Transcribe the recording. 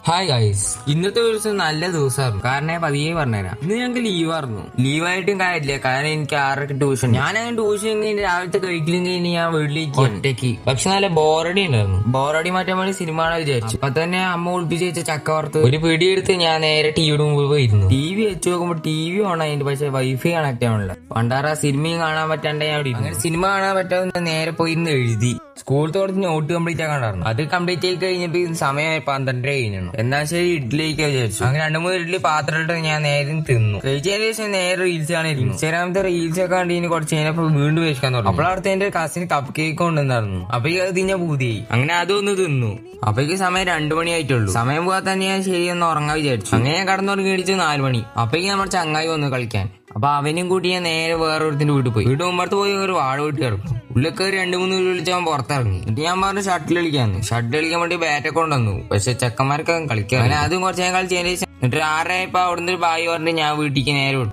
Hi guys, ഇന്നത്തെ ദിവസം നല്ല ദിവസമായിരുന്നു. കാരണം ഞാൻ പതിയെ പറഞ്ഞുതരാം. ഇന്ന് ഞങ്ങൾക്ക് ലീവായിരുന്നു. ലീവായിട്ടും കാര്യമില്ല, കാരണം എനിക്ക് 6 ട്യൂഷൻ. ഞാനങ്ങനെ ട്യൂഷൻ കഴിഞ്ഞ് രാവിലത്തെ കഴിക്കലും കഴിഞ്ഞ് ഞാൻ വീട്ടിലേക്ക് ഒറ്റയ്ക്ക്. പക്ഷെ നല്ല ബോറടി ഉണ്ടായിരുന്നു. ബോറടി മാറ്റാൻ വേണ്ടി സിനിമ കാണാൻ വിചാരിച്ചു. അപ്പൊ തന്നെ അമ്മ ഒളിപ്പിച്ച് വെച്ച ചക്ക വറുത്ത് ഒരു പിടിയെടുത്ത് ഞാൻ നേരെ ടിവിയുടെ മുമ്പ് പോയിരുന്നു. ടി വി വെച്ച് നോക്കുമ്പോൾ ടി വി ഓൺ ആയിട്ട്, പക്ഷെ വൈഫൈ കണക്ട് ആവണില്ല. പണ്ടാറ സിനിമയും കാണാൻ പറ്റാണ്ട് ഞാൻ അവിടെ അങ്ങനെ സിനിമ കാണാൻ പറ്റാതെ നേരെ പോയിരുന്ന് എഴുതി. സ്കൂൾ തോടത്ത് നോട്ട് കംപ്ലീറ്റ് ആക്കാണ്ടായിരുന്നു. അത് കംപ്ലീറ്റ് ആയി കഴിഞ്ഞപ്പോ സമയം 12 കഴിഞ്ഞു. എന്നാ ശരി, ഇഡ്ഡലിക്ക് വിചാരിച്ചു. അങ്ങനെ 2-3 ഇഡ്ഡലി പാത്രം ഇട്ട് ഞാൻ നേരെ തിന്നു. കഴിച്ചതിന് ശേഷം നേരെ റീൽസ് കാണിരുന്നു. ഇൻസ്റ്റാഗ്രാമത്തെ റീൽസ് ഒക്കെ കണ്ടിന് കുറച്ച് കഴിഞ്ഞപ്പോ വീണ്ടും കഴിക്കാൻ തുടങ്ങി. അപ്പോഴത്തെ എന്റെ കസിന് കപ്പ് കേക്ക് കൊണ്ടുവന്നായിരുന്നു. അപ്പൊ അത് തിന്നാൻ പൂതിയായി. അങ്ങനെ അതൊന്ന് തിന്നു. അപ്പോഴേക്ക് സമയം 2 മണി ആയിട്ടുള്ളൂ. സമയം പോകാൻ തന്നെ ഞാൻ ശരിയൊന്ന് ഉറങ്ങാൻ വിചാരിച്ചു. അങ്ങനെ ഞാൻ കടന്നുറങ്ങി മേടിച്ച് 4 മണി. അപ്പോഴേക്ക് നമ്മുടെ ചങ്ങായി വന്നു കളിക്കാൻ. അപ്പൊ അവനും കൂട്ടി ഞാൻ നേരെ വേറൊരുത്തിന്റെ വീട്ടിൽ പോയി. വീട്ടിൽ മുമ്പത്ത് പോയി ഒരു വാഴ വീട്ടിൽ കിടക്കും. ഉള്ളിലൊക്കെ 2-3 വിളിച്ച് അവൻ പുറത്തിറങ്ങി. എന്നിട്ട് ഞാൻ പറഞ്ഞു ഷട്ടിൽ കളിക്കാന്ന്. ഷട്ടിൽ കളിക്കാൻ വേണ്ടി ബാറ്റൊക്കെ കൊണ്ടുവന്നു. പക്ഷെ ചെക്കന്മാരൊക്കെ കളിക്കാൻ. അങ്ങനെ അതും കുറച്ച് ഞാൻ കളിച്ചതിന് ശേഷം എന്നിട്ട് 6 ആയപ്പോ അവിടുന്ന് ഒരു ബായി പറഞ്ഞിട്ട് ഞാൻ വീട്ടിലേക്ക് നേരെ വിട്ടു.